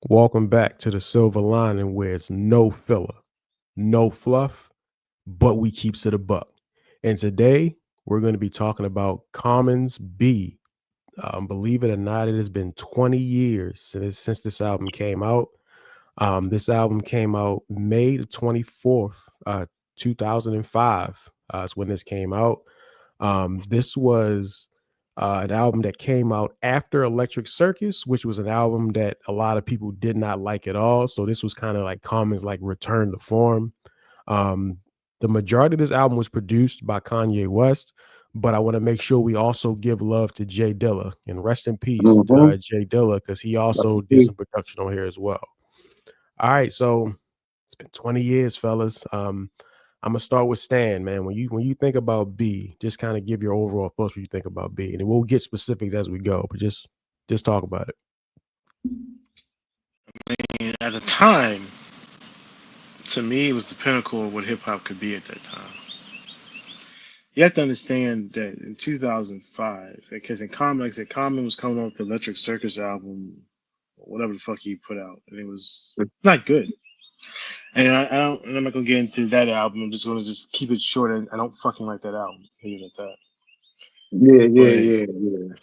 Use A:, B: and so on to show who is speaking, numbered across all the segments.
A: Welcome back to the Silver Lining, where it's no filler, no fluff, but we keeps it a buck. And today we're going to be talking about Commons B. Believe it or not, it has been 20 years since this album came out. This album came out May the 24th, 2005. Is when this came out. This was an album that came out after Electric Circus, which was an album that a lot of people did not like at all. So this was kind of like Common's like return to form. Um, the majority of this album was produced by Kanye West, but I want to make sure we also give love to Jay Dilla and rest in peace to
B: Mm-hmm.
A: Jay Dilla because he also did some production on here as well. All right, so it's been 20 years, fellas. I'm gonna start with Stan, man. When you think about B, just kind of give your overall thoughts when you think about B, and then we'll get specifics as we go. But just talk about it.
C: And at the time, to me, it was the pinnacle of what hip hop could be at that time. You have to understand that in 2005, because in Common, like I said, Common was coming off the Electric Circus album, whatever the fuck he put out, and it was not good. And I'm not gonna get into that album. I'm just gonna just keep it short. And I don't fucking like that album. Leave it at that.
B: Yeah, yeah,
C: But
B: yeah, yeah.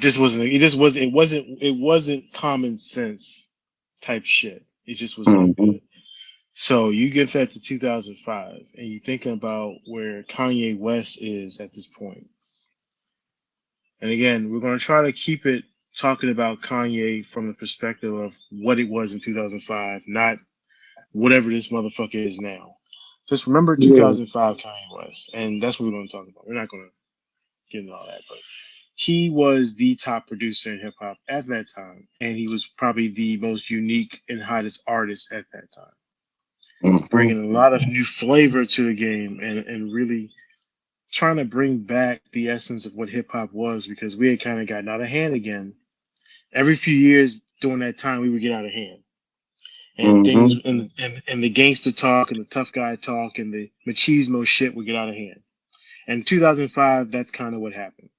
C: this wasn't. It just was. It wasn't. It wasn't common sense type shit. It just was not
B: Mm-hmm.
C: good. So you get that to 2005, and you're thinking about where Kanye West is at this point. And again, we're going to try to keep it talking about Kanye from the perspective of what it was in 2005, not whatever this motherfucker is now. Just remember
B: Yeah.
C: 2005 Kanye West, and that's what we're going to talk about. We're not going to get into all that, but he was the top producer in hip hop at that time, and he was probably the most unique and hottest artist at that time,
B: Mm-hmm.
C: bringing a lot of new flavor to the game and really trying to bring back the essence of what hip hop was because we had kind of gotten out of hand again. Every few years during that time, we would get out of hand. And
B: Mm-hmm.
C: things and the gangster talk and the tough guy talk and the machismo shit would get out of hand. And in 2005, that's kind of what happened.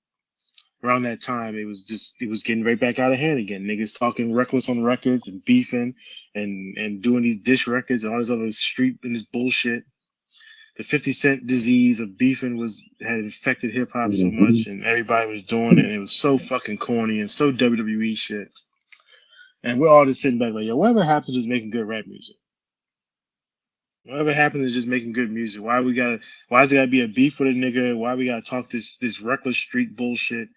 C: Around that time, it was getting right back out of hand again. Niggas talking reckless on records and beefing and doing these dish records and all this other street and this bullshit. The 50 Cent disease of beefing was had infected hip hop so
B: Mm-hmm.
C: much, and everybody was doing it, and it was so fucking corny and so WWE shit. And we're all just sitting back like, yo, whatever happened to just making good rap music? Whatever happened to just making good music? Why is it gotta be a beef with a nigga? Why we gotta talk this reckless street bullshit?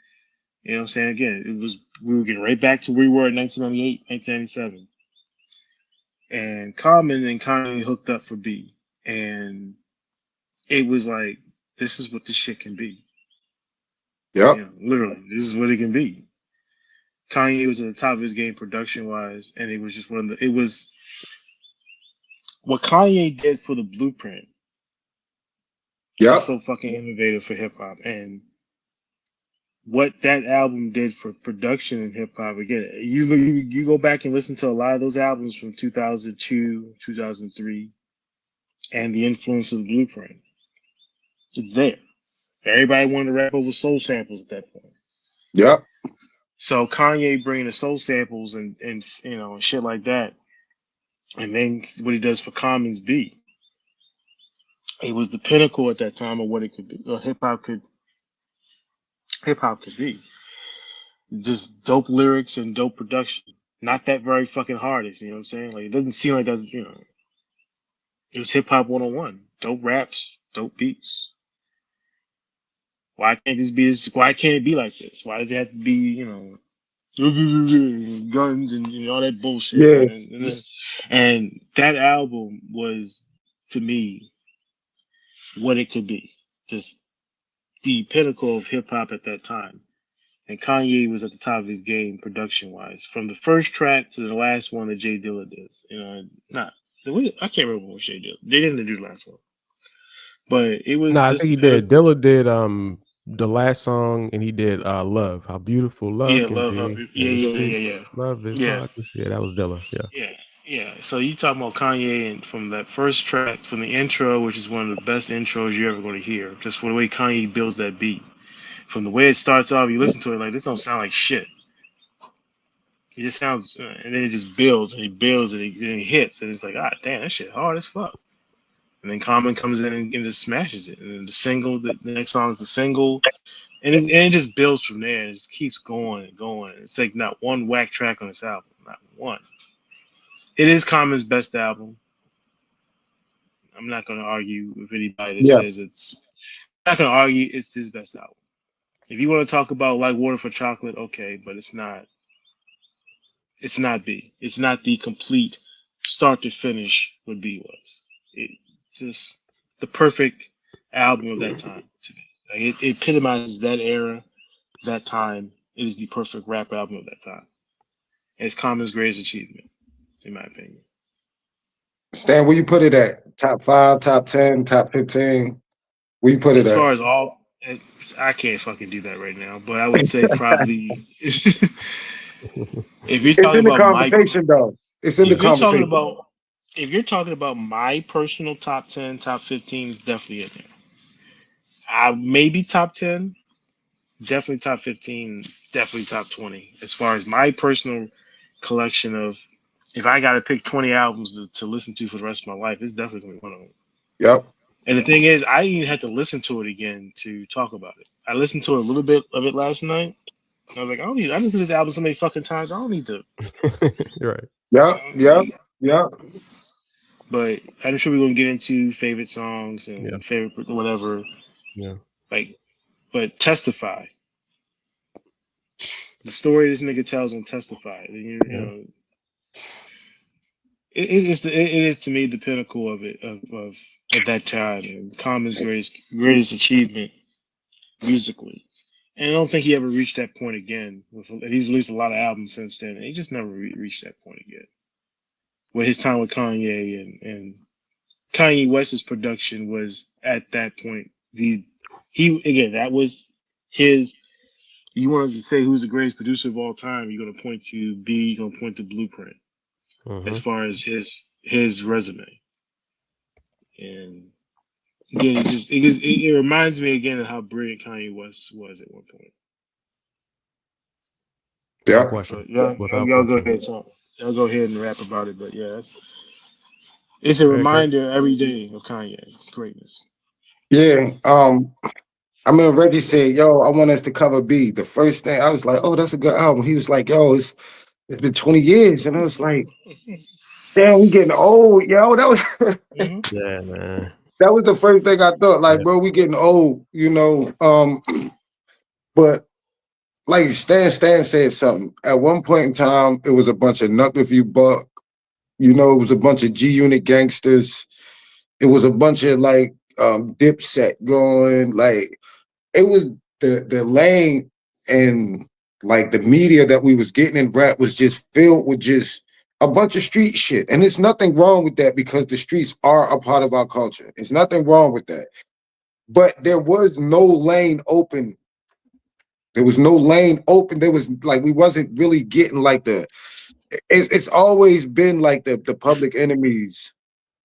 C: You know what I'm saying? Again, we were getting right back to where we were in 1998, 1997. And Common and Kanye hooked up for B. And it was like, this is what this shit can be.
B: Yep.
C: You know, literally, this is what it can be. Kanye was at the top of his game production wise, and it was just it was what Kanye did for the blueprint was
B: Yep.
C: so fucking innovative for hip hop. And what that album did for production in hip hop, again, you go back and listen to a lot of those albums from 2002, 2003, and the influence of the blueprint. It's there. Everybody wanted to rap over soul samples at that point.
B: Yep.
C: So Kanye bringing the soul samples and you know and shit like that, and then what he does for Commons B, it was the pinnacle at that time of what it could be, or hip hop could be. Just dope lyrics and dope production. Not that very fucking hardest, you know what I'm saying? Like it doesn't seem like that, you know. It was hip hop 101. Dope raps, dope beats. Why can't it be like this? Why does it have to be, you know, guns and all that bullshit?
B: Yeah.
C: And that album was to me what it could be. Just the pinnacle of hip hop at that time. And Kanye was at the top of his game production wise. From the first track to the last one that Jay Dilla did. You know, not I can't remember what Jay Dilla. They didn't do the last one. But it
A: No,
C: was
A: I think
C: just
A: he did. Dilla did the last song, and he did Love. How beautiful love
C: yeah,
A: can
C: love her.
A: be
C: Yeah,
A: in the
C: yeah, yeah,
A: streets.
C: yeah, yeah.
A: Love is
C: Yeah.
A: hard to see. Yeah, that was Dilla. Yeah.
C: Yeah, yeah. So you talking about Kanye and from that first track, from the intro, which is one of the best intros you're ever going to hear, just for the way Kanye builds that beat. From the way it starts off, you listen to it like this don't sound like shit. It just sounds, and then it just builds and it builds and it hits, and it's like, ah, damn, that shit hard as fuck. And then Common comes in and just smashes it. And then the single, the next song is the single, and it just builds from there. It just keeps going and going. It's like not one whack track on this album, not one. It is Common's best album. I'm not going to argue with anybody that
B: Yeah.
C: says it's. I'm not going to argue it's his best album. If you want to talk about Like Water for Chocolate, okay, but it's not. It's not B. It's not the complete start to finish what B was. It just the perfect album of that time to me. Like it epitomizes that era, that time. It is the perfect rap album of that time. It's Common's greatest achievement, in my opinion.
B: Stan, where you put it at? Top 5, top 10, top 15? Where you put it
C: As
B: at?
C: far as all, I can't fucking do that right now, but I would say probably if you're
B: It's
C: talking
B: in the
C: about my,
B: conversation, though. It's in the
C: if you're talking
B: conversation.
C: about, if you're talking about my personal top 10, top 15 is definitely in there. Maybe top 10, definitely top 15, definitely top 20. As far as my personal collection of, if I got to pick 20 albums to listen to for the rest of my life, it's definitely going to be one of them.
B: Yep.
C: And the thing is, I even had to listen to it again to talk about it. I listened to a little bit of it last night. I was like, I listened to this album so many fucking times. I don't need to.
A: Right.
B: Yep. Yep. Yep.
C: But I'm sure we're going to get into favorite songs and
A: Yeah.
C: favorite whatever.
A: Yeah.
C: Like, but Testify. The story this nigga tells on Testify. You know, it is to me the pinnacle of it of at that time and Common's greatest achievement musically. And I don't think he ever reached that point again. And he's released a lot of albums since then. And he just never reached that point again. With his time with Kanye and Kanye West's production was at that point that was his. You wanted to say who's the greatest producer of all time? You're gonna point to B. You're gonna point to Blueprint as far as his resume. And again, it reminds me again of how brilliant Kanye West was at one point.
B: Yeah.
A: Question.
C: Y'all go ahead, talk. Y'all go ahead and rap about it. But yeah, it's a reminder every day of Kanye's greatness.
B: Yeah. I mean, Reggie said, "Yo, I want us to cover B." The first thing I was like, "Oh, that's a good album." He was like, "Yo, it's been 20 years," and I was like, "Damn, we getting old, yo." That was
A: Yeah, man.
B: that was the first thing I thought. Like, bro, we getting old, you know. But like Stan said something. At one point in time, it was a bunch of Knuck If You Buck. You know, it was a bunch of G Unit gangsters. It was a bunch of like Dipset going. Like it was the lane and like the media that we was getting in rap was just filled with just a bunch of street shit. And there's nothing wrong with that because the streets are a part of our culture. There's nothing wrong with that. But there was no lane open. There was no lane open. There was like we wasn't really getting like it's always been like the Public Enemies.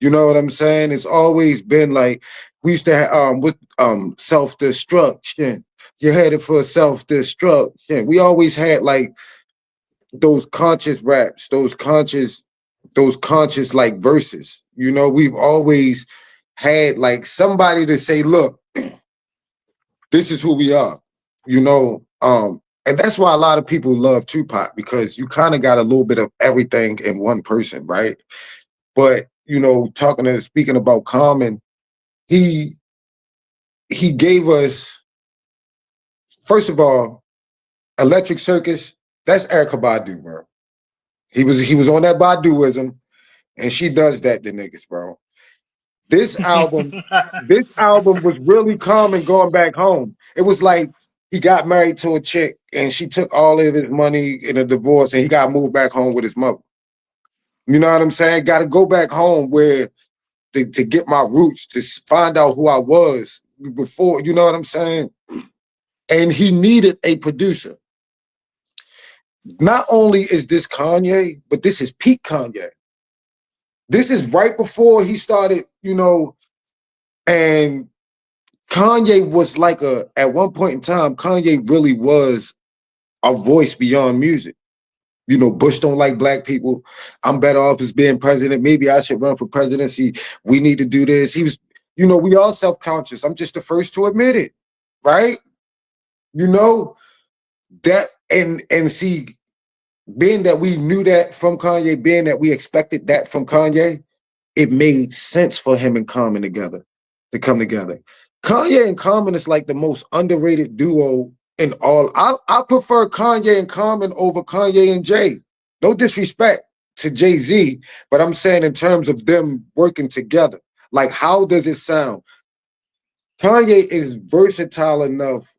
B: You know what I'm saying? It's always been like we used to have with self-destruction. You're headed for self-destruction. We always had like those conscious raps, those conscious like verses. You know, we've always had like somebody to say, look, this is who we are, you know. And that's why a lot of people love Tupac, because you kind of got a little bit of everything in one person, right? But you know, speaking about Common, he gave us, first of all, Electric Circus. That's Erykah Badu, bro. He was on that Baduism, and she does that to niggas, bro. This album was really Common going back home. It was like he got married to a chick and she took all of his money in a divorce and he got moved back home with his mother. You know what I'm saying? Got to go back home where to get my roots, to find out who I was before, you know what I'm saying? And he needed a producer. Not only is this Kanye, but this is peak Kanye. This is right before he started, you know, and Kanye was like at one point in time, Kanye really was a voice beyond music. You know, Bush don't like black people. I'm better off as being president. Maybe I should run for presidency. We need to do this. He was, you know, we all self-conscious. I'm just the first to admit it, right? You know, that and see, being that we knew that from Kanye, being that we expected that from Kanye, it made sense for him and Common to come together. Kanye and Common is like the most underrated duo in all. I prefer Kanye and Common over Kanye and Jay. No disrespect to Jay-Z, but I'm saying in terms of them working together. Like, how does it sound? Kanye is versatile enough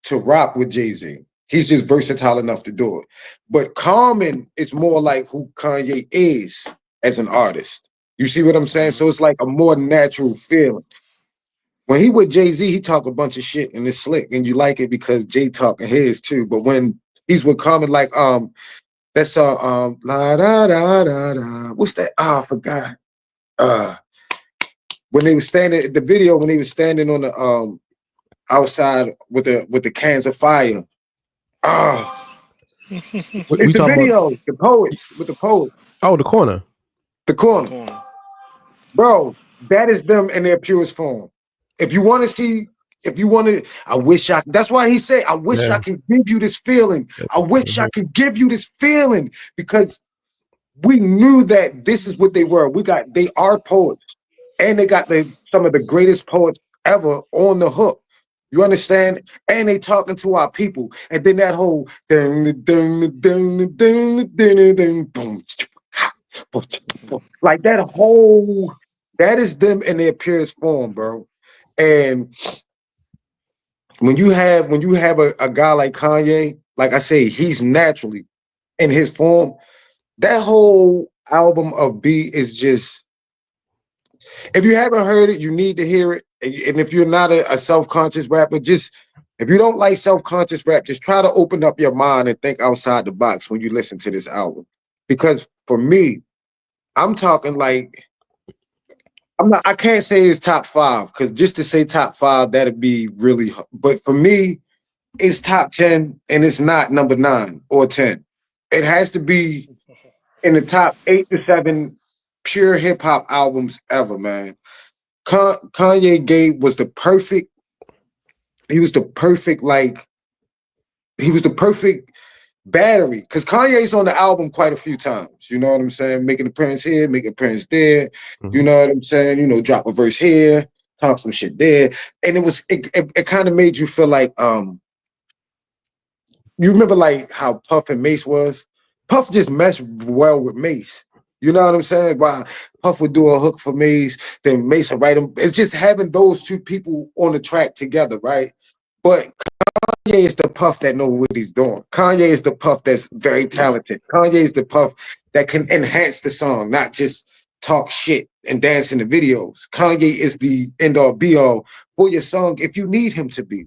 B: to rock with Jay-Z. He's just versatile enough to do it. But Common is more like who Kanye is as an artist. You see what I'm saying? So it's like a more natural feeling. When he with Jay-Z, he talk a bunch of shit and it's slick, and you like it because Jay talking his too. But when he's with Common, like that's la da da da da. What's that? Oh, I forgot. When they were standing the video, when they was standing on the outside with the cans of fire. It's
A: We
B: the
A: talking about?
B: video, the poets with the poets,
A: Oh, the corner.
B: the corner. Bro, that is them in their purest form. If you want to see, if you want to, I wish I, that's why he said, I wish I could give you this feeling. I wish I could give you this feeling because we knew that this is what they were. They are poets and they got some of the greatest poets ever on the hook. You understand? And they talking to our people. And then that whole like that is them in their purest form, bro. And when you have a guy like Kanye, like I say, he's naturally in his form. That whole album of B is just, if you haven't heard it, you need to hear it. And if you're not a self-conscious rapper, just if you don't like self-conscious rap, just try to open up your mind and think outside the box when you listen to this album. Because for me, I'm talking like I can't say it's top 5 because just to say top 5, that'd be really hard. But for me, it's top 10 and it's not number 9 or 10. It has to be in the top 8 to 7 pure hip hop albums ever, man. Kanye was the perfect, he was the perfect, like, he was the perfect battery. Because Kanye's on the album quite a few times. You know what I'm saying? Making an appearance here, making an appearance there. You know what I'm saying? You know, drop a verse here, talk some shit there. And it kind of made you feel like, you remember like how Puff and Mace was? Puff just meshed well with Mace. You know what I'm saying? While Puff would do a hook for Mace, then Mace would write him. It's just having those two people on the track together, right? But Kanye is the Puff that knows what he's doing. Kanye is the Puff that's very talented. Kanye is the Puff that can enhance the song, not just talk shit and dance in the videos. Kanye is the end-all be-all for your song if you need him to be.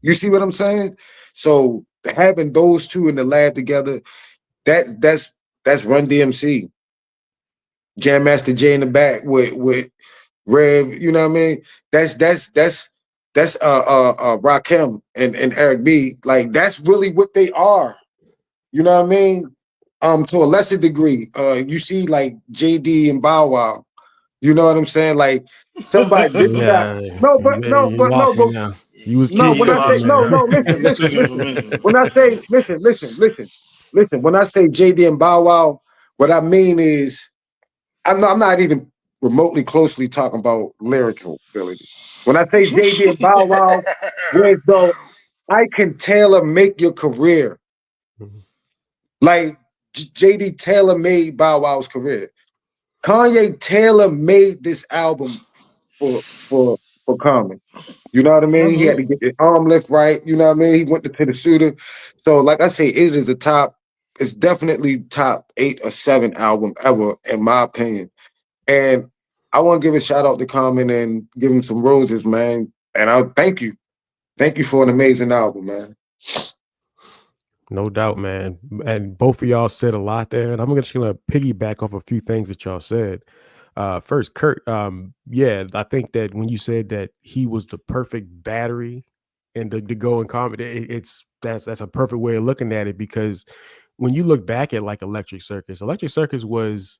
B: You see what I'm saying? So having those two in the lab together, that's Run DMC. Jam Master Jay in the back with Rev, you know what I mean? That's Rakim and Eric B. Like that's really what they are. You know what I mean? To a lesser degree, you see like JD and Bow Wow. You know what I'm saying? Like somebody this guy. No, but
A: You was
B: no, when I say listen. When I say listen. When I say JD and Bow Wow, what I mean is I'm not even remotely closely talking about lyrical ability. When I say JD and Bow Wow, where though I can tailor make your career. Like JD tailor made Bow Wow's career. Kanye tailor made this album for Common. You know what I mean? He had to get his arm lift right. You know what I mean? He went to the shooter. So, like I say, it is it's definitely top 8 or 7 album ever, in my opinion. And I want to give a shout out to Common and give him some roses, man. And I thank you. Thank you for an amazing album, man.
A: No doubt, man. And both of y'all said a lot there. And I'm just gonna piggyback off a few things that y'all said. First, Kurt, yeah, I think that when you said that he was the perfect battery and to go and comment, that's a perfect way of looking at it because when you look back at like Electric Circus was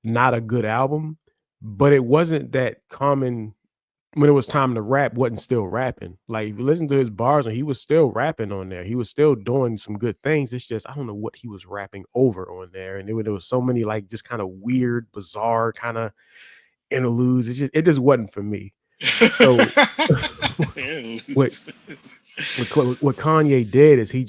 A: not a good album, but it wasn't that Common when it was time to rap wasn't still rapping. Like if you listen to his bars and he was still rapping on there. He was still doing some good things. It's just I don't know what he was rapping over on there. And there was so many like just kind of weird, bizarre kind of interludes. It just wasn't for me. So what what Kanye did is he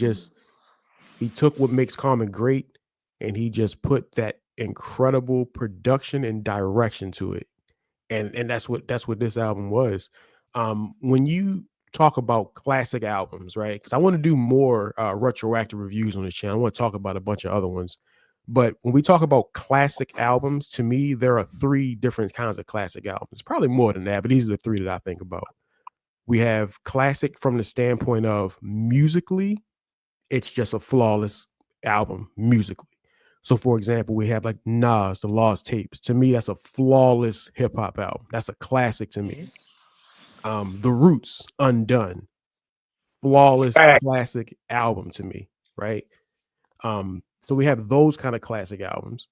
A: took what makes Common great and he just put that incredible production and direction to it. And that's what this album was. When you talk about classic albums, right? Because I want to do more retroactive reviews on this channel. I want to talk about a bunch of other ones. But when we talk about classic albums, to me, there are three different kinds of classic albums. Probably more than that, but these are the three that I think about. We have classic from the standpoint of musically, it's just a flawless album musically. So, for example, we have like Nas, The Lost Tapes. To me, that's a flawless hip hop album. That's a classic to me. The Roots, Undone, flawless
B: Fact.
A: classic album to me, right? So we have those kind of classic albums.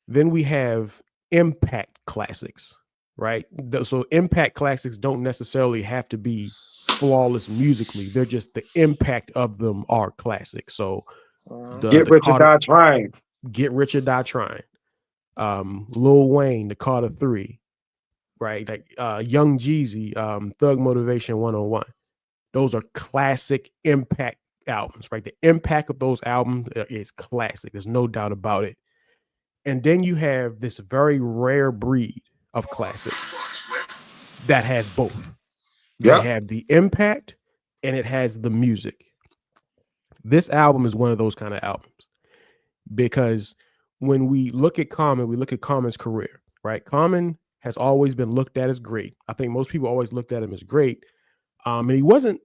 A: Then we have impact classics, right? So impact classics don't necessarily have to be flawless musically. They're just the impact of them are classics. So
B: Get
A: the
B: Rich or
A: Carter,
B: Die Trying.
A: Get Rich or Die Trying, Lil Wayne, the Carter 3, right? Like Young Jeezy, Thug Motivation 101. Those are classic impact albums, right? The impact of those albums is classic. There's no doubt about it. And then you have this very rare breed of classic that has both. They
B: Yep.
A: have the impact and it has the music. This album is one of those kind of albums because when we look at Common, we look at Common's career, right? Common has always been looked at as great. I think most people always looked at him as great. And he wasn't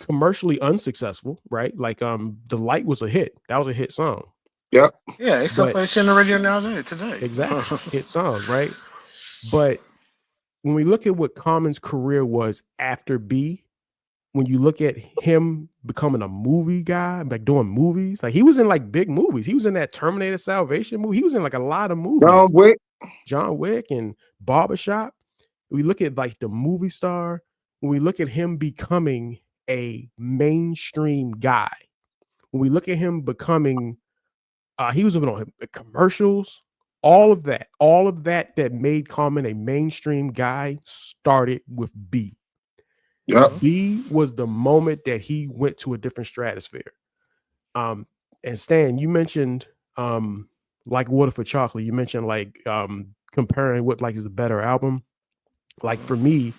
A: commercially unsuccessful, right? Like The Light was a hit. That was a hit song.
B: Yep.
C: Yeah, it's still
A: But
C: playing on the radio now today.
A: exactly, hit song, right? But when we look at what Common's career was after B, when you look at him becoming a movie guy, like doing movies, like he was in like big movies. He was in that Terminator Salvation movie. He was in like a lot of movies. John Wick and Barbershop. We look at like the movie star. When we look at him becoming a mainstream guy, when we look at him becoming, he was on commercials, all of that that made Common a mainstream guy started with B.
B: Yep.
A: B was the moment that he went to a different stratosphere. And Stan, you mentioned like Water for Chocolate. You mentioned like comparing what like is a better album. Like for me,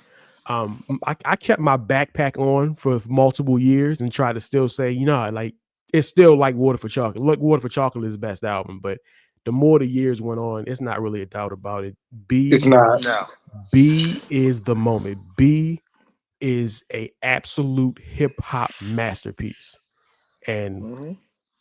A: I kept my backpack on for multiple years and tried to still say, like it's still like Water for Chocolate. Look, Water for Chocolate is the best album, but the more the years went on, it's not really a doubt about it.
B: It's not.
C: No.
A: B is the moment. B is a absolute hip hop masterpiece. And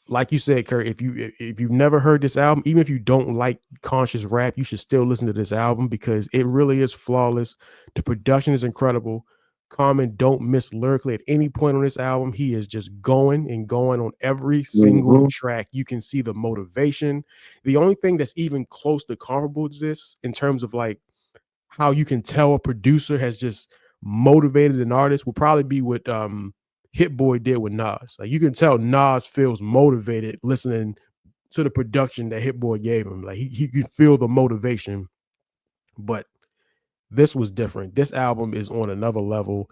A: like you said, Kurt, if you've never heard this album, even if you don't like conscious rap, you should still listen to this album because it really is flawless. The production is incredible. Common don't miss lyrically at any point on this album. He is just going and going on every single track. You can see the motivation. The only thing that's even close to comparable to this in terms of like how you can tell a producer has just motivated an artist will probably be what Hit Boy did with Nas. Like you can tell Nas feels motivated listening to the production that Hit Boy gave him. Like he could feel the motivation. But this was different. This album is on another level.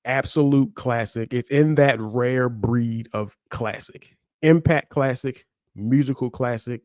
A: Absolute classic. It's in that rare breed of classic. Impact classic, musical classic,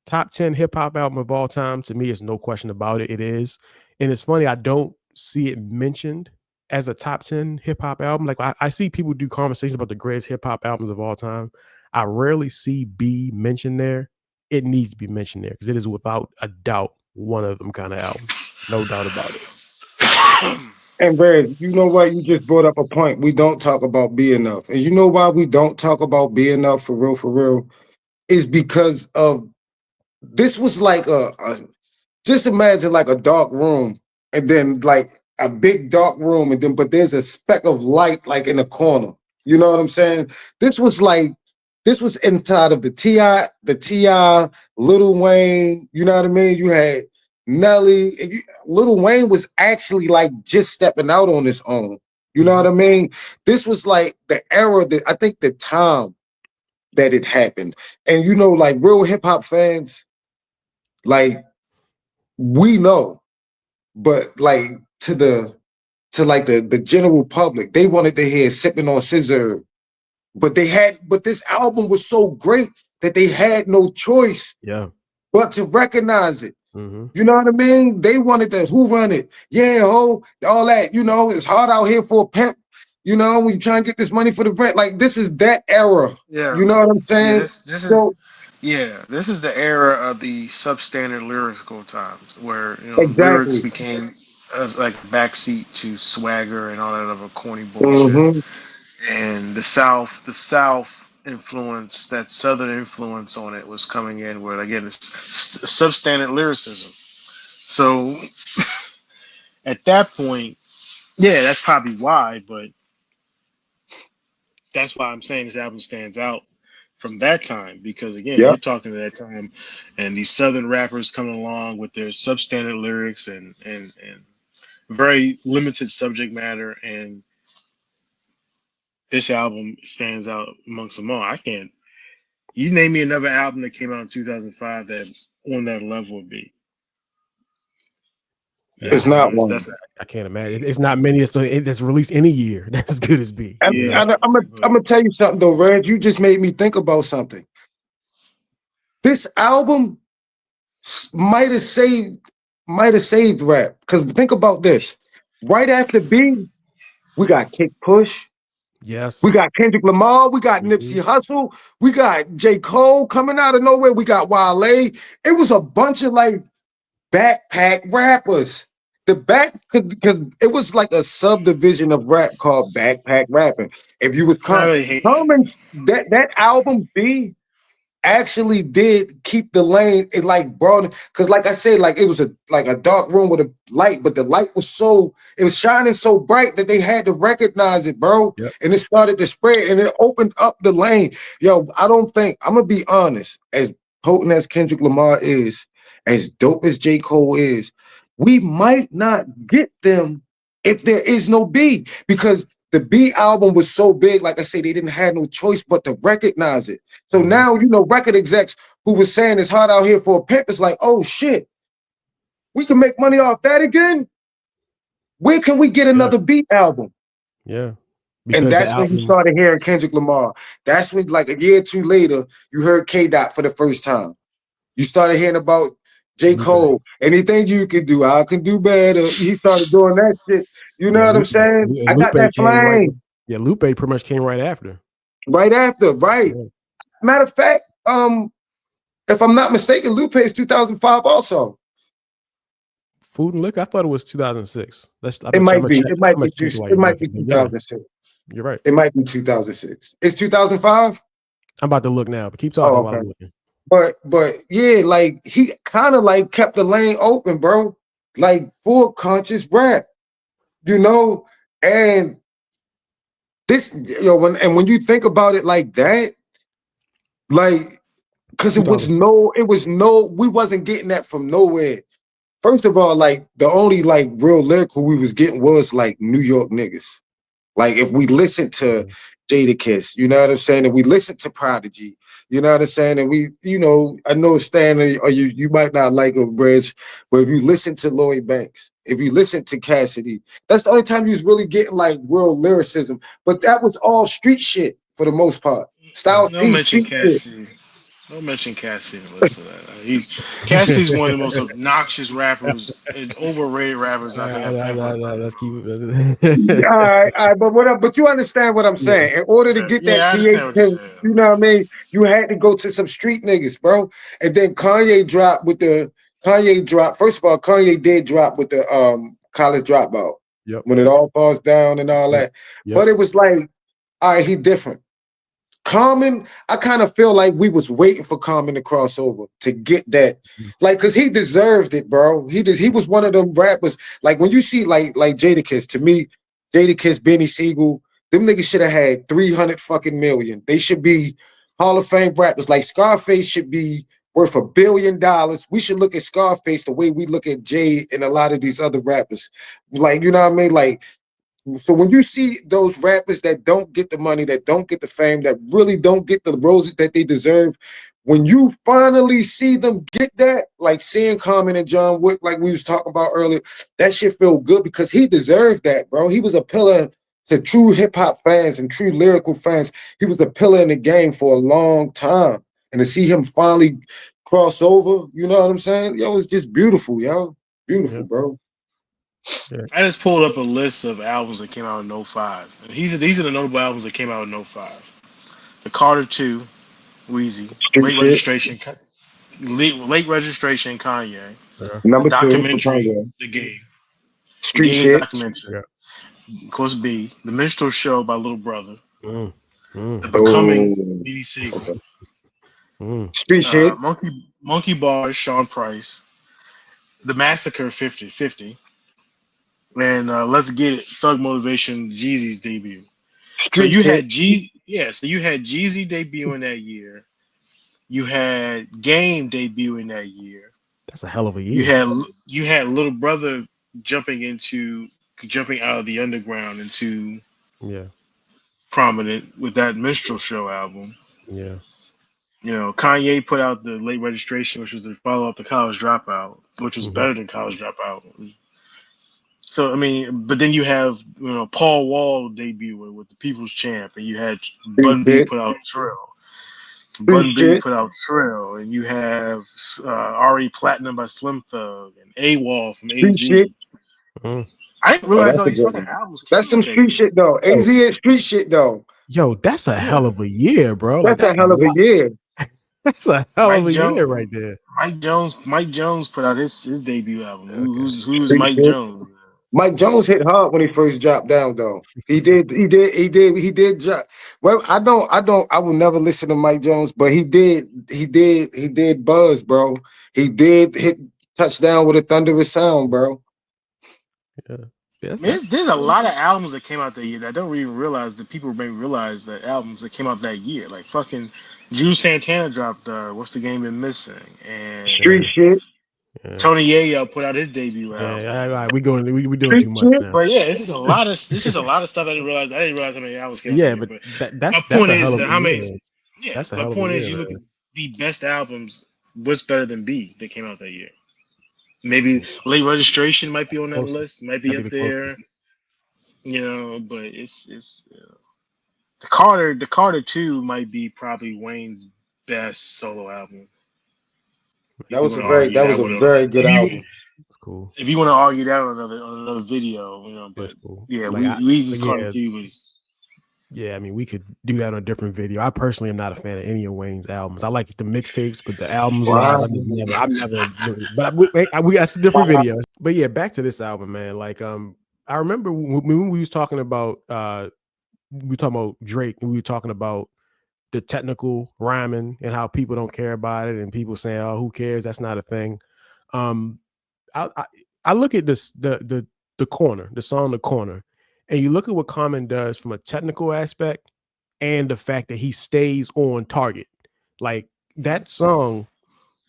A: top 10 hip-hop album of all time. To me, it's no question about it. It is. And it's funny, I don't see it mentioned as a top 10 hip-hop album. Like I see people do conversations about the greatest hip-hop albums of all time. I rarely see B mentioned there. It needs to be mentioned there because it is without a doubt one of them kind of albums. No doubt about it.
B: And Red, you know what? You just brought up a point. We don't talk about B enough. And you know why we don't talk about B enough for real? Is because of this was like just imagine like a dark room and then like a big dark room but there's a speck of light like in the corner. You know what I'm saying? This was like this was inside of the T.I., Lil Wayne, you know what I mean? You had Nelly. Lil Wayne was actually like just stepping out on his own. You know what I mean? This was like the era that I think the time that it happened. And you know, like real hip-hop fans, like we know, but like to like the general public, they wanted to hear Sipping on Scissor. But this album was so great that they had no choice
A: Yeah.
B: but to recognize it.
A: Mm-hmm.
B: You know what I mean? They wanted to who run it. Yeah, ho, all that. You know, it's hard out here for a pimp. You know, when you try and get this money for the rent. Like, this is that era.
C: Yeah.
B: You know what I'm saying?
C: This
B: So
C: is this is the era of the substandard lyrical times where lyrics
B: exactly.
C: became as like a backseat to swagger and all that other corny bullshit.
B: Mm-hmm.
C: And the South influence, that Southern influence on it was coming in where again it's substandard lyricism. So at that point, yeah, that's probably why, but that's why I'm saying this album stands out from that time because again,
B: Yep.
C: you're talking to that time and these Southern rappers coming along with their substandard lyrics and very limited subject matter, and this album stands out amongst them all. I can't. You name me another album that came out in 2005 that's on that level would be.
B: It's
A: Yeah.
B: not one.
A: I can't imagine. It's not many that's released any year that's as good as B.
B: And
C: Yeah.
B: I'm gonna tell you something though, Red. You just made me think about something. This album might have saved rap. Because think about this. Right after B, we got Kick Push,
A: Yes.
B: we got Kendrick Lamar, we got
A: Mhm.
B: Nipsey Hussle, we got J. Cole coming out of nowhere, we got Wale. It was a bunch of like backpack rappers. Because it was like a subdivision of rap called backpack rapping. If you was
C: I really hate that.
B: Common's that album B actually did keep the lane. It like brought because like I said, like it was a dark room with a light, but the light was it was shining so bright that they had to recognize it, bro.
A: Yep.
B: And it started to spread and it opened up the lane. Yo, I don't think I'm gonna be honest, as potent as Kendrick Lamar is, as dope as J. Cole is, we might not get them if there is no B because the B album was so big, like I said, they didn't have no choice but to recognize it. So
A: Mhm.
B: now, you know, record execs who was saying it's hard out here for a pimp, it's like, oh shit, we can make money off that again? Where can we get another B album?
A: Yeah.
B: And
A: Because
B: that's
A: the
B: when you
A: album,
B: started hearing Kendrick Lamar. That's when, like a year or two later, you heard K. Dot for the first time. You started hearing about J.
A: Lupe.
B: Cole. Anything you can do, I can do better. He started doing that shit. You know
A: Yeah,
B: what I'm
A: Lupe,
B: saying?
A: and
B: I got
A: Lupe
B: that
A: came right.
B: flame
A: Yeah, Lupe pretty much came right after.
B: right after, right?
A: Yeah.
B: Matter of fact, if I'm not mistaken, Lupe is 2005 also.
A: Food and Liquor. I thought it was 2006.
B: It might be 2006.
A: You're right.
B: It might be 2006. It's 2005.
A: I'm about to look now, but keep talking while
B: okay.
A: I'm looking.
B: But yeah, like he kind of like kept the lane open, bro. Like full conscious rap, you know. And this, when you think about it like that, like, because we wasn't getting that from nowhere. First of all, like the only like real lyrical we was getting was like New York niggas. Like if we listen to Jadakiss, you know what I'm saying? And we listen to Prodigy, you know what I'm saying? And we, you know, I know Stan or you might not like a Bridge, but if you listen to Lloyd Banks, if you listen to Cassidy, that's the only time you was really getting like real lyricism. But that was all street shit for the most part. Styles
C: No
B: P
C: mention
B: street shit.
C: Cassidy. Don't mention Cassidy in the list of that. Cassidy's one of the most obnoxious rappers and overrated rappers I think I've ever heard.
A: Let's keep
B: All right, but you understand what I'm saying. In order to get that
C: Yeah, I understand what you're
B: creativity,
C: saying.
B: you know what I mean? You had to go to some street niggas, bro. And then Kanye dropped. First of all, Kanye did drop with the College Dropout.
A: Yep.
B: When it all falls down and all that.
A: Yep.
B: But it was like, all right, he different. Common, I kind of feel like we was waiting for Common to cross over to get that, like, cause he deserved it, bro. He was one of them rappers. Like when you see like Jadakiss, to me, Jadakiss, Benny Siegel, them niggas should have had 300 fucking million. They should be Hall of Fame rappers. Like Scarface should be worth $1 billion. We should look at Scarface the way we look at Jay and a lot of these other rappers. Like, you know what I mean? Like, so when you see those rappers that don't get the money, that don't get the fame, that really don't get the roses that they deserve, when you finally see them get that, like seeing Common and John Wick, like we was talking about earlier, that shit feel good because he deserved that, bro. He was a pillar to true hip hop fans and true lyrical fans. He was a pillar in the game for a long time. And to see him finally cross over, you know what I'm saying? Yo, it's just beautiful, yo. Beautiful, bro.
C: I just pulled up a list of albums that came out in 05. And these are the notable albums that came out in 05. The Carter 2, Wheezy,
B: Street shit.
C: Late Registration, Kanye,
A: Yeah.
C: the
B: Number 2 for
C: documentary,
B: Kanye.
C: The
B: Street
C: Game's
B: shit.
C: documentary,
A: Yeah.
C: of course B, The Minstrel Show by Little Brother,
A: Mm.
C: The
A: Mm.
C: Becoming,
B: Oh,
C: BBC,
B: okay.
A: Mm.
B: Street shit.
C: Monkey Bars, Sean Price, The Massacre 50, and Let's Get It, Thug Motivation, Jeezy's debut. So
B: Street
C: you
B: shit.
C: had so you had Jeezy debuting that year. You had Game debuting that year.
A: That's a hell of a
C: You
A: year.
C: had you had Little Brother jumping out of the underground into
A: Yeah.
C: prominent with that Minstrel Show album.
A: Yeah.
C: You know, Kanye put out the Late Registration, which was a follow up to College Dropout, which was
A: Mhm.
C: better than College Dropout. So I mean, but then you have Paul Wall debuting with the People's Champ, and you had
B: Street
C: Bun B
B: shit.
C: put out Trill.
B: Street
C: Bun B
B: shit.
C: put out Trill, and you have RE Platinum by Slim Thug and AWOL from
B: Street
C: AZ.
B: shit.
A: Mm.
C: I didn't
B: Oh,
C: realize
B: that's
C: all
B: a
C: these
B: good
C: fucking
B: one.
C: albums
B: That's
C: came
B: some
C: out that
B: street
C: year.
B: shit though. AZ
A: Yo,
B: is street shit though.
A: yo, that's a
C: Yeah,
A: hell of a year, bro. Like
B: That's a
A: that's a
B: hell of a
A: lot.
B: year.
A: That's a hell of
C: Mike
A: a year
C: Jones.
A: right there.
C: Mike Jones put out his debut album.
A: Okay.
C: Who's
B: Street
C: Mike
B: shit.
C: Jones?
B: Mike Jones hit hard when he first dropped down though. He did drop. Well, I will never listen to Mike Jones, but he did buzz, bro. He did hit touchdown with a thunderous sound, bro.
A: Yeah. Yes,
C: Man,
A: that's
C: there's a lot of albums that came out that year that I don't even realize that people may realize that albums that came out that year. Like fucking Drew Santana dropped What's the Game Been Missing? And
B: Street shit.
A: yeah.
C: Tony Yayo put out his debut
A: Yeah,
C: album.
A: all right, we doing
B: Street
A: too much
B: shit.
A: now.
C: But yeah, it's just a lot of stuff I didn't realize. I didn't realize how many albums came out that
A: Yeah,
C: year.
A: but
C: But
A: that's
C: my
A: that's
C: point
A: a
C: is
A: hell of
C: that
A: a
C: how
A: year.
C: many
A: That's a
C: my
A: hell of a
C: point is
A: year,
C: you look at
A: man.
C: the best albums, what's better than B that came out that year? Maybe Late Registration might be on that
A: Closest.
C: list, might be
A: That'd be
C: up
A: the closest.
C: there, but it's the Carter 2 might be probably Wayne's best solo album. If
B: That
C: you
B: was
C: want
B: a
C: to
B: very
C: argue
B: that was
C: that
B: a
C: with
B: very good
C: if you
B: album.
A: That's cool.
C: if you want to argue that on another video,
A: That's
C: but
A: cool.
C: yeah,
A: Like
C: we
A: but
C: Carter
A: yeah,
C: 2 was
A: yeah. I mean, we could do that on a different video. I personally am not a fan of any of Wayne's albums. I like the mixtapes, but the albums wise,
B: Wow.
A: I'm just never. I'm never. But we got some different videos. But yeah, back to this album, man. Like I remember when we was talking about we were talking about Drake, and we were talking about the technical rhyming and how people don't care about it, and people saying, "Oh, who cares? That's not a thing." Um, I look at this the corner, the song "The Corner," and you look at what Common does from a technical aspect and the fact that he stays on target. Like that song,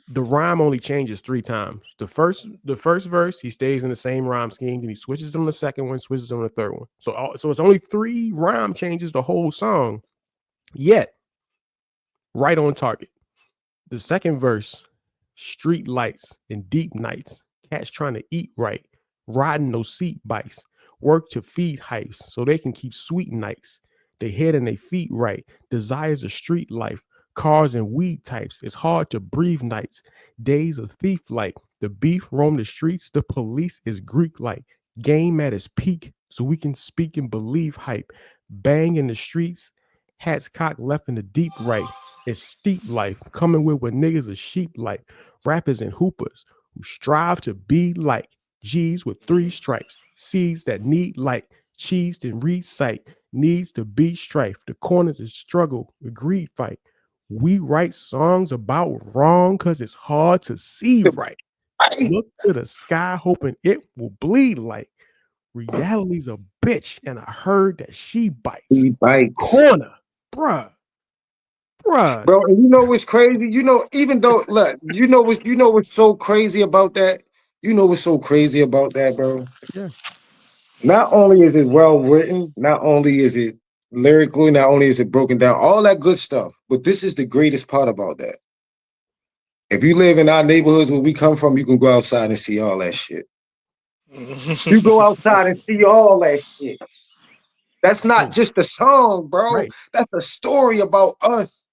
A: the rhyme only changes 3 times. The first verse, he stays in the same rhyme scheme, then he switches on the second one, switches on the third one. So it's only 3 rhyme changes the whole song, yet right on target. The second verse, street lights and deep nights, cats trying to eat right, riding those seat bikes, work to feed hypes so they can keep sweet nights. They head and they feet right, desires of street life, cars and weed types. It's hard to breathe nights, days of thief like. The beef roam the streets, the police is Greek like. Game at its peak, so we can speak and believe hype. Bang in the streets, hats cocked left in the deep right. It's steep life, coming with what niggas are sheep like. Rappers and hoopers who strive to be like G's with 3 stripes. Seeds that need light, cheese and recite, needs to be strife. The corners of struggle, the greed fight. We write songs about wrong because it's hard to see right. Look to the sky, hoping it will bleed like. Reality's a bitch, and I heard that she bites.
B: He bites.
A: Corner, bruh. Bruh.
B: bro. And you know what's crazy? You know, even though look, you know what's so crazy about that? You know what's so crazy about that, bro?
A: Yeah.
B: Not only is it well written, not only is it lyrically, not only is it broken down, all that good stuff. But this is the greatest part about that. If you live in our neighborhoods where we come from, you can go outside and see all that shit. You go outside and see all that shit. That's not just a song, bro.
A: Right.
B: That's a story about us.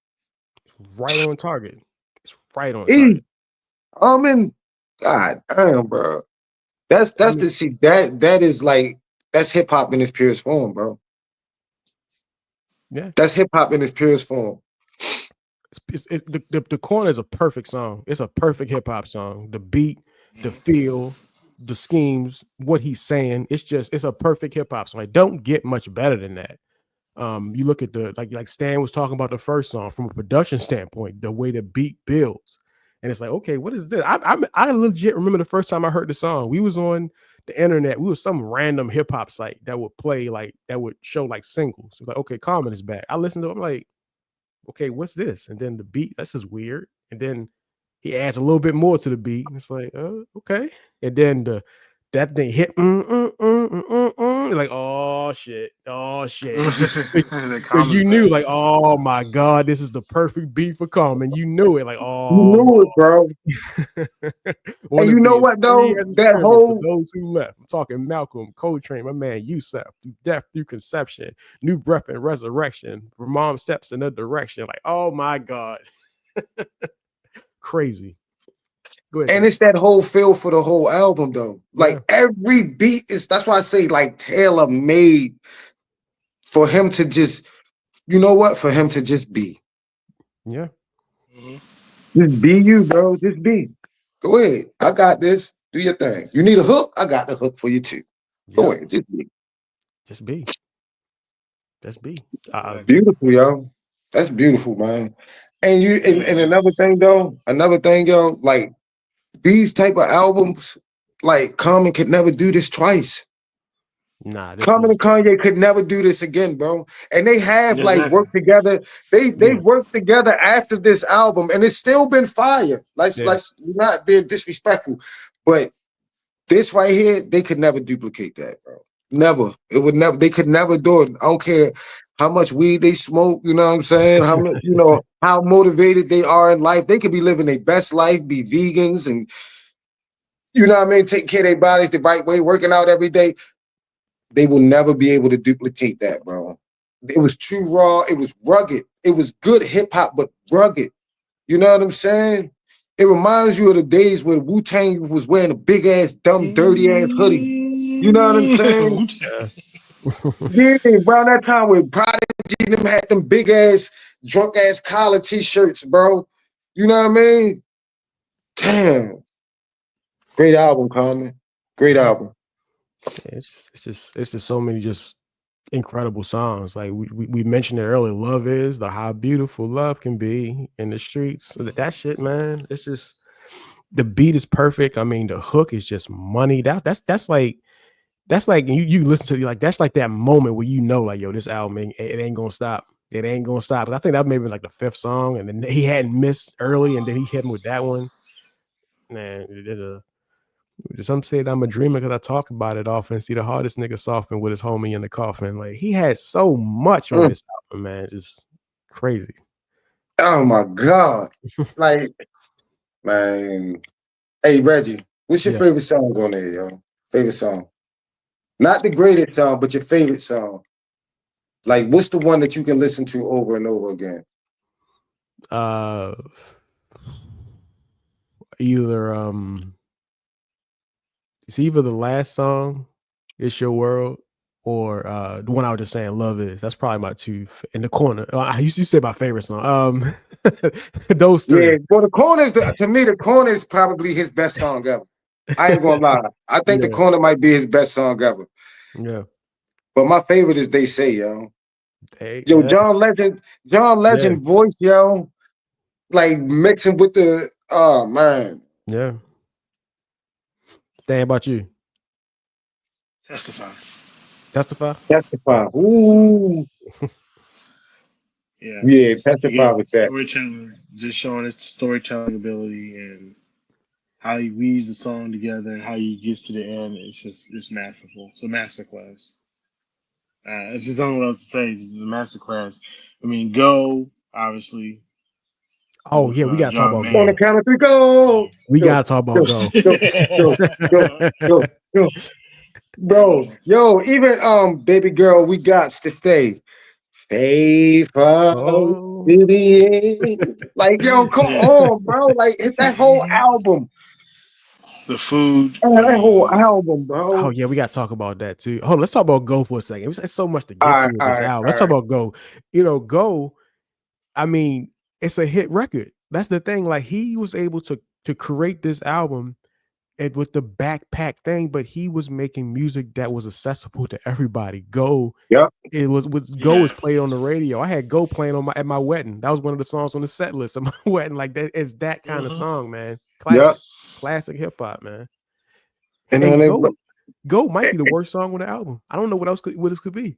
A: Right on target. It's right on
B: E,
A: target.
B: I'm in. God damn, bro.
A: I
B: That's
A: mean,
B: the see that is like that's hip hop in its purest form, bro.
A: yeah.
B: That's hip hop in its purest form.
A: The corner is a perfect song. It's a perfect hip hop song. The beat, the feel, the schemes, what he's saying. It's a perfect hip hop song. I don't get much better than that. You look at the like Stan was talking about the first song from a production standpoint, the way the beat builds, and it's like, okay, what is this? I legit remember the first time I heard the song. We was on the internet. We was some random hip hop site that would play like that would show like singles. Like, okay, Common is back. I listened to it. I'm like, okay, what's this? And then the beat, that's just weird. And then he adds a little bit more to the beat. And it's like, okay. And then that thing hit, like, oh shit,
C: The
A: because
C: commas
A: you knew,
C: back.
A: like, oh my god, this is the perfect beat for Common. You knew it, like,
B: You
A: oh
B: knew it, bro.
A: Lord. Want
B: And
A: to
B: you know
A: be as
B: what
A: free
B: though?
A: as a
B: That
A: pyramids for
B: whole
A: those who left. I'm talking Malcolm, Coltrane, my man Yusuf, through death, through conception, new breath and resurrection. Ramon steps in a direction. Like, oh my God. Crazy. Go ahead,
B: and
A: Ted.
B: it's that whole feel for the whole album though.
A: Yeah.
B: Like every beat is that's why I say like tailor made for him to just, you know what? For him to just be.
A: Yeah.
C: Mhm.
B: Just be you, bro. Just be. Go ahead. I got this. Do your thing. You need a hook? I got the hook for you too. Go
A: Yep.
B: ahead. Just be.
A: Just be. Just be.
C: Exactly.
B: Beautiful, yo. That's beautiful, man. And you
C: Yeah,
B: and another
C: just
B: thing though, like these type of albums, like Common could never do this twice.
A: Nah, this
B: Common
A: was
B: and Kanye could never do this again, bro. And they have
C: yeah,
B: like
C: exactly.
B: worked together. They
A: yeah.
B: worked together after this album, and it's still been fire.
A: Yeah.
B: Not being disrespectful, but this right here, they could never duplicate that, bro. Never. It would never. They could never do it. I don't care how much weed they smoke. You know what I'm saying? How much, how motivated they are in life. They could be living their best life, be vegans, and you know what I mean, take care of their bodies the right way, working out every day. They will never be able to duplicate that, bro. It was too raw. It was rugged. It was good hip hop, but rugged. You know what I'm saying? It reminds you of the days when Wu Tang was wearing the big ass, dumb, dirty ass hoodies. You know what I'm saying?
A: Yeah.
B: Yeah, around that time when Prodigy them had them big ass, drunk ass collar t-shirts, bro. You know what I mean? Damn. Great album, Common. Great album.
A: It's just so many just incredible songs. Like we mentioned it earlier. Love is the how beautiful love can be in the streets. That shit, man. It's just the beat is perfect. I mean, the hook is just money. That's like you listen to like that's like that moment where you know like yo this album it ain't gonna stop. It ain't gonna stop. And I think that maybe like the fifth song, and then he hadn't missed early, and then he hit him with that one. Man, some say that I'm a dreamer because I talk about it often. See the hardest nigga soften with his homie in the coffin. Like he had so much on
B: Mm.
A: this album, man. Just crazy.
B: Oh my God. Like, man. Hey Reggie, what's your
A: Yeah.
B: favorite song on there, yo? Favorite song. Not the greatest song, but your favorite song. Like, what's the one that you can listen to over and over again?
A: Uh either it's either the last song, It's Your World, or the one I was just saying, Love Is. That's probably my two in the corner. I used to say my favorite song. Those
B: Yeah,
A: three.
B: well, to me, the corner is probably his best song ever. I ain't gonna lie. I think the
A: Yeah,
B: corner might be his best song ever.
A: yeah.
B: But my favorite is They Say, yo.
A: Hey,
B: Yo, John
A: yeah,
B: Legend voice, yo. Like mixing with the oh man.
A: yeah. Stan, about you?
C: testify.
A: Testify?
B: Testify.
C: That's
B: Ooh.
C: Yeah,
B: Yeah,
C: just
B: testify
C: again,
B: with that.
C: storytelling, just showing his storytelling ability and how he weaves the song together and how he gets to the end. It's masterful. It's a masterclass. It's just don't know what else to say. It's a masterclass. I mean, Go obviously
A: Oh
C: with
A: yeah, we gotta talk
C: John
A: about
B: On the
A: Go.
C: Mayer.
B: count of three, go,
A: We
B: go,
A: gotta talk about
B: go,
A: Go.
B: go, go, go, go, go. Bro, yo, even baby girl, we got to stay. Faithful
A: Oh,
B: to the end. Like, yo, come
C: Yeah.
B: on, bro. Like, it's that whole album.
C: The food.
B: Man, that whole album,
A: oh
B: bro.
A: yeah, we gotta talk about that too. Hold on, let's talk about Go for a second. There's so much to
B: All
A: get to
B: right,
A: with
B: all
A: this
B: right,
A: album.
B: all
A: Let's talk
B: right.
A: about Go. Go. I mean, it's a hit record. That's the thing. Like he was able to create this album and with the backpack thing, but he was making music that was accessible to everybody. Go.
B: Yep.
A: It was Go was
C: Yeah.
A: played on the radio. I had Go playing on at my wedding. That was one of the songs on the set list of my wedding. Like that is that kind of
C: Uh-huh.
A: song, man.
B: Yep.
A: Classic hip hop, man.
B: And then
A: And
B: they,
A: Go might be the worst song on the album. I don't know what this could be.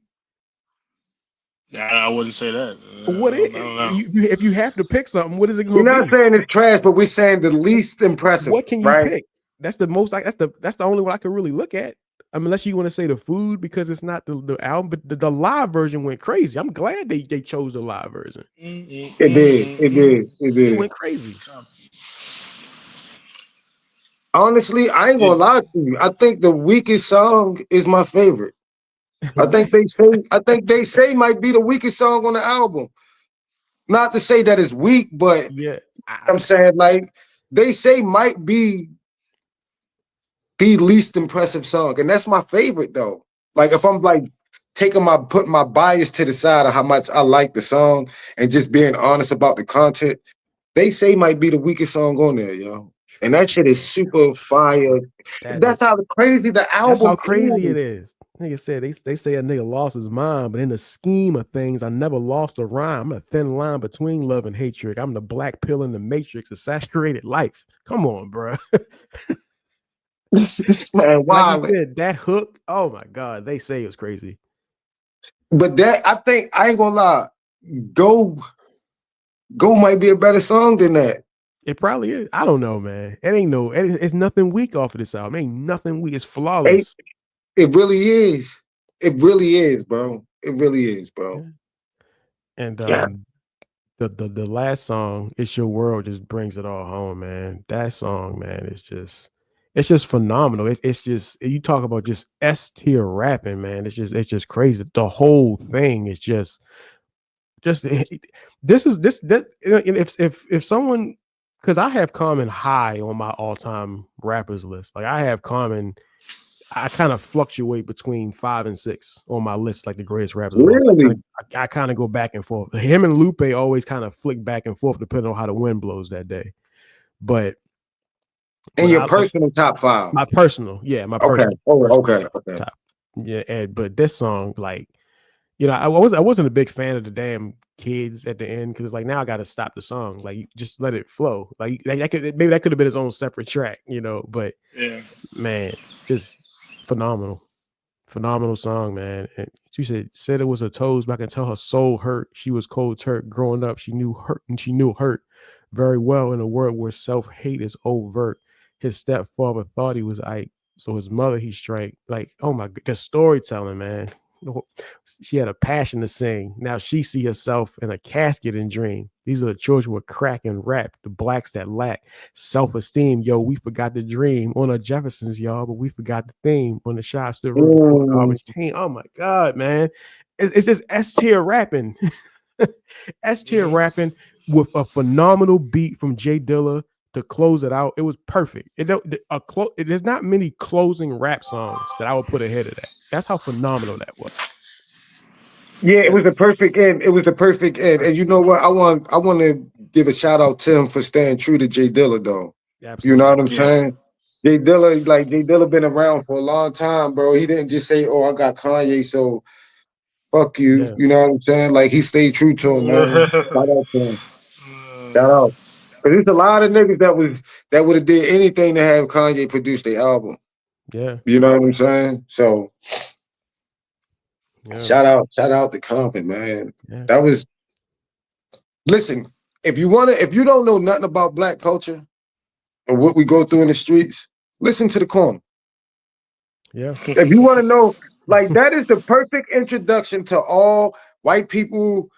C: I wouldn't say that.
A: What
C: I don't know.
A: if you have to pick something, what is it
B: we're
A: going to
B: not
A: be?
B: saying it's trash, but we're saying the least impressive,
A: What can you
B: right?
A: pick? That's the most. That's the only one I could really look at. I mean, unless you want to say the food because it's not the album, but the live version went crazy. I'm glad they chose the live version.
B: It did. It did. It
A: It
B: did.
A: went crazy.
B: Honestly, I ain't gonna
C: It,
B: lie to you. I think the weakest song is my favorite. I think they say might be the weakest song on the album. Not to say that it's weak, but
A: Yeah,
B: I'm saying like they say might be the least impressive song, and that's my favorite though. Like if I'm like putting my bias to the side of how much I like the song and just being honest about the content, they say might be the weakest song on there, yo. And that shit is super fire.
A: that
B: That's
A: is.
B: how crazy the
A: That's how
B: album
A: crazy it
B: is.
A: is. Nigga said they say a nigga lost his mind, but in the scheme of things, I never lost a rhyme. I'm a thin line between love and hatred. I'm the black pill in the matrix of saturated life. Come on, bro.
B: This man
A: Like you
B: wild.
A: said, that hook. Oh my god, they say it was crazy.
B: But that I think I ain't gonna lie. Go might be a better song than that.
A: It probably is. I don't know, man. It's nothing weak off of this album. Ain't nothing weak. It's
B: It,
A: flawless.
B: it really is. It really is, bro. It really is, bro.
A: Yeah. And
B: Yeah.
A: the last song, "It's Your World," just brings it all home, man. That song, man, is just it's just phenomenal. It's just you talk about just S tier rapping, man. It's just crazy. The whole thing is just this is this that if someone because I have Common high on my all time rappers list. Like I have Common. I kind of fluctuate between 5 and 6 on my list, like the greatest rappers of all
B: Really?
A: time. I kind of go back and forth. Him and Lupe always kind of flick back and forth depending on how the wind blows that day. But
B: In
A: when
B: your
A: I like
B: personal top five.
A: my personal, yeah, my
B: Okay.
A: personal,
B: Oh,
A: personal
B: okay. Okay.
A: top, yeah. But this song, like, I wasn't a big fan of the damn kids at the end because like now I got to stop the song, like you just let it flow, like that maybe that could have been his own separate track, But
C: yeah.
A: man, just phenomenal. Phenomenal song, man. And she said it was her toes, but I can tell her soul hurt. She was cold turk. Growing up, she knew hurt and she knew hurt very well in a world where self-hate is overt. His stepfather thought he was Ike, so his mother he strike. Like, oh my god, the storytelling, man. She had a passion to sing. Now she see herself in a casket and dream. These are the children with crack and rap, the blacks that lack self-esteem. Yo, we forgot the dream on the Jeffersons, y'all, but we forgot the theme on the shot stood river
B: Mm.
A: garbage team. Oh my god, man. It's just S tier rapping. S tier rapping with a phenomenal beat from Jay Dilla to close it out. It was perfect. There's not many closing rap songs that I would put ahead of that. That's how phenomenal that was.
B: Yeah, it was a perfect end. It was a perfect end. And you know what? I want to give a shout out to him for staying true to Jay Dilla though. You know
A: Absolutely.
B: what I'm
C: Yeah.
B: saying? Jay Dilla been around for a long time, bro. He didn't just say, "Oh, I got Kanye, so fuck you."
A: Yeah.
B: You know what I'm saying? Like he stayed true to him, man. Shout out to him. Shout out. Cause there's a lot of niggas that would have did anything to have Kanye produce their album.
A: Yeah.
B: You know what I'm saying? So
A: Yeah.
B: shout out to Compton, man.
A: Yeah.
B: That was Listen, if you don't know nothing about black culture and what we go through in the streets, listen to The Corner.
A: Yeah.
B: If you want to know, like, that is the perfect introduction to all white people,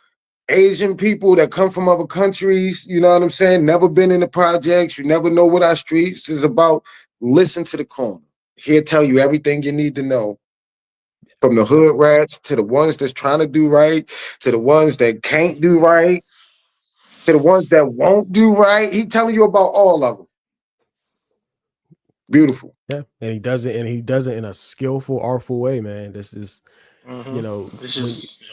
B: Asian people that come from other countries. You know what I'm saying? Never been in the projects. You never know what our streets is about. Listen to The Corner. He'll tell you everything you need to know. From the hood rats to the ones that's trying to do right, to the ones that can't do right, to the ones that won't do right. He telling you about all of them. Beautiful.
A: Yeah, and he does it in a skillful, artful way, man. This is, you know,
C: It's
A: when
C: just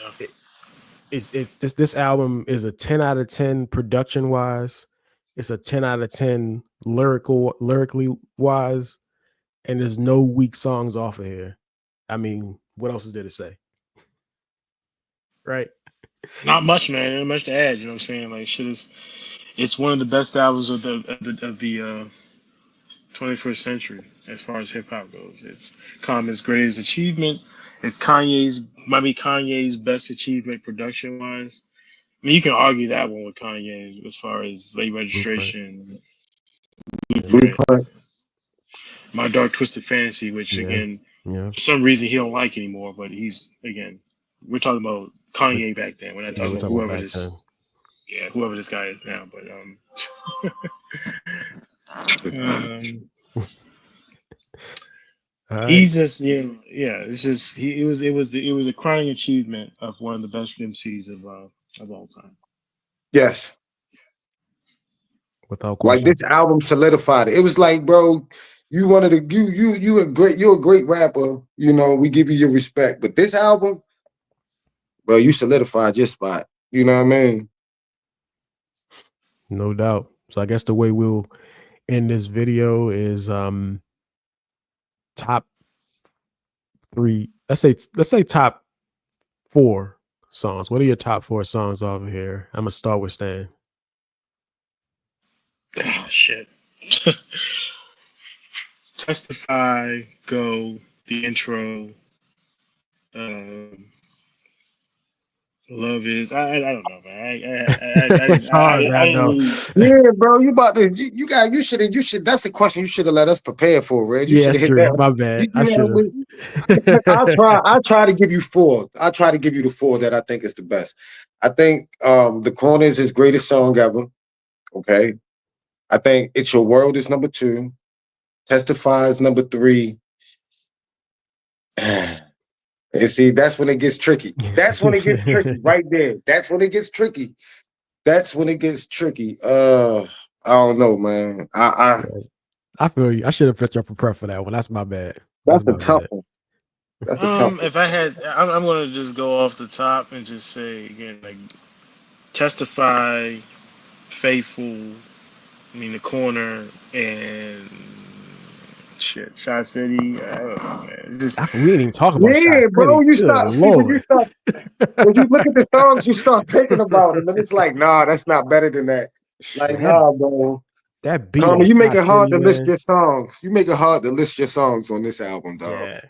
A: it's this album is a 10 out of 10 production wise. It's a 10 out of 10 lyrically wise, and there's no weak songs off of here. I mean, what else is there to say? Right?
C: not much, man. Not much to add. You know what I'm saying? Like shit is. It's one of the best albums of the 21st century as far as hip hop goes. It's Common's greatest achievement. It's might be Kanye's best achievement production wise. I mean, you can argue that one with Kanye as far as late
A: Blueprint.
C: registration,
A: Yeah.
C: Blueprint, My Dark Twisted Fantasy, which
A: Yeah.
C: again,
A: Yeah.
C: for some reason he don't like anymore. But he's again, we're talking about Kanye back then. We're not
A: Yeah,
C: talking
A: we're
C: about
A: talking
C: whoever
A: about back
C: this,
A: then.
C: whoever this guy is now. But
A: All right.
C: he's just it's just it was a crowning achievement of one of the best MCs of all time.
B: Yes.
A: Without
B: Like,
A: question.
B: this album solidified it. It was like, bro, you wanted to you're a great rapper. You know, we give you your respect. But this album, bro, you solidified your spot. You know what I mean?
A: No doubt. So I guess the way we'll end this video is top 3. Let's say top 4 songs. What are your top 4 songs over here? I'm gonna start with Stan.
C: Oh shit. Testify, Go, the intro, Love Is. I don't know, man.
A: It's hard,
C: I
A: man.
C: didn't
A: No.
C: really.
B: Yeah, bro, you about to you should. That's a question you should have let us prepare for, Reg. You
A: Yeah,
B: should have
A: that's
B: hit
A: true.
B: that.
A: My bad. I should have.
B: I try to give you 4. I try to give you the 4 that I think is the best. I think The Corner is his greatest song ever. Okay. I think It's Your World is number 2. Testifies number 3. And see, that's when it gets tricky. That's when it gets tricky right there. That's when it gets tricky. That's when it gets tricky. I don't know, man.
A: I feel you. I should have put you up prep for that one. That's my bad.
B: That's
A: My
B: a tough
A: bad.
B: one. That's a tough one.
C: If I had, I'm gonna just go off the top and just say again, like Testify, Faithful, I mean The Corner, and shit, Shy City. I don't know, man. It's just
A: We ain't even talking about Shot
B: Yeah, bro.
A: City.
B: You
A: Good
B: start see
A: Lord.
B: when you look at the songs, you start thinking about them, and it's like, nah, that's not better than that. Like,
A: that,
B: nah, bro.
A: that beat
B: Carmen,
A: on
B: you make
A: Shot
B: it hard
A: City,
B: to list
A: man.
B: your songs. You make it hard to list your songs on this album, dog.
A: Yeah.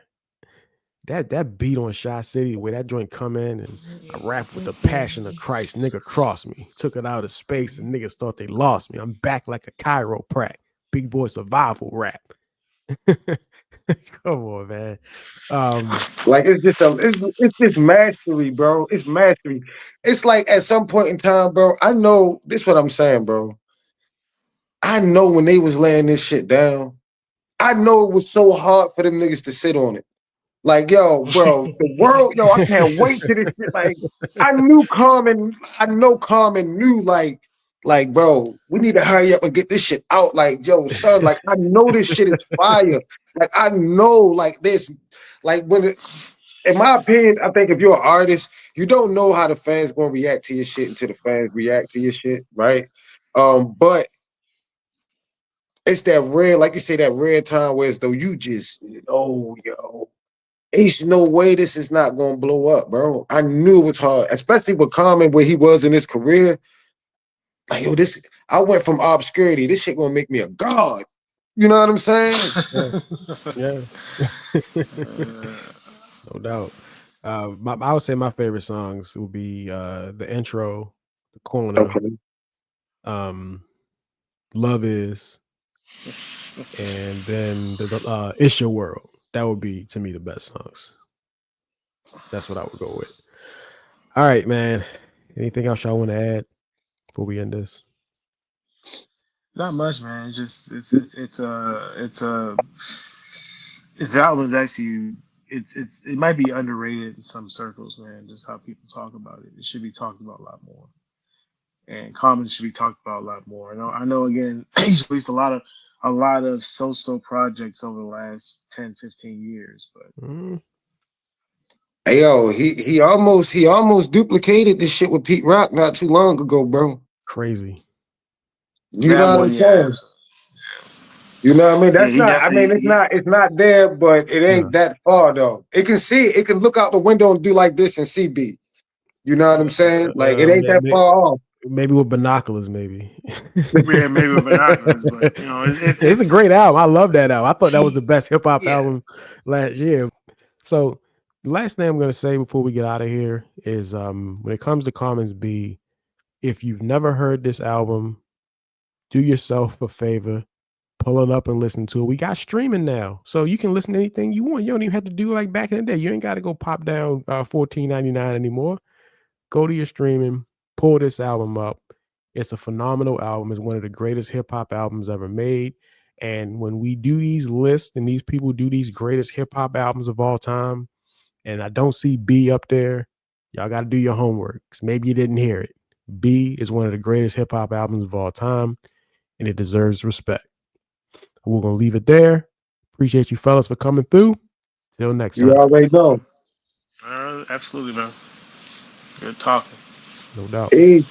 A: That beat on Shot City, where that joint come in and I rap with the passion of Christ, nigga crossed me, took it out of space, and niggas thought they lost me. I'm back like a chiropract, big boy survival rap. Come on, man.
B: Like, it's just mastery, bro. It's mastery. It's like at some point in time, bro. I know this. What I'm saying, bro. I know when they was laying this shit down. I know it was so hard for them niggas to sit on it. Like, yo, bro, the world, yo, I can't wait to this shit. Like, I know Common knew, like, bro, we need to hurry up and get this shit out. Like, yo, son, like, I know this shit is fire. Like, I know, like, this, like, in my opinion, I think if you're an artist, you don't know how the fans gonna react to your shit until the fans react to your shit, right? But it's that rare, like you say, that rare time where it's though you just know, yo, there's no way this is not gonna blow up, bro. I knew it was hard, especially with Common where he was in his career. Like, yo, I went from obscurity. This shit gonna make me a god. You know what I'm saying?
A: Yeah. No doubt. I would say my favorite songs would be the intro, The Corner,
B: Okay.
A: Love Is, and then the It's Your World. That would be, to me, the best songs. That's what I would go with. All right, man. Anything else y'all want to add before we end this?
C: Not much, man. It's just it's the album is actually it might be underrated in some circles, man. Just how people talk about it. It should be talked about a lot more, and Common should be talked about a lot more. I know. Again, he's released a lot of so projects over the last 10, 15 years, but
B: Hey, yo, he almost duplicated this shit with Pete Rock not too long ago, bro.
A: Crazy.
B: You know what I'm saying? You know what I mean?
C: Yeah,
B: That's
C: he
B: not. I mean,
C: definitely.
B: it's not there, but it ain't
A: No.
B: that far though. It can see. It can look out the window and do like this and see beat. You know what I'm saying? Like it ain't that far off.
A: Maybe with binoculars, maybe.
C: Yeah, maybe with binoculars, but
A: it's a great album. I love that album. I thought that was the best hip hop
C: Yeah.
A: album last year. So the last thing I'm gonna say before we get out of here is when it comes to Commons B, if you've never heard this album, do yourself a favor, pull it up and listen to it. We got streaming now, so you can listen to anything you want. You don't even have to do like back in the day. You ain't got to go pop down $14.99 anymore. Go to your streaming, pull this album up. It's a phenomenal album. It's one of the greatest hip hop albums ever made. And when we do these lists and these people do these greatest hip hop albums of all time, and I don't see B up there, y'all got to do your homework, because maybe you didn't hear it. B is one of the greatest hip hop albums of all time, and it deserves respect. We're going to leave it there. Appreciate you fellas for coming through. Till next time.
B: You already know.
C: Absolutely, man. Good talking.
A: No doubt.
B: Peace.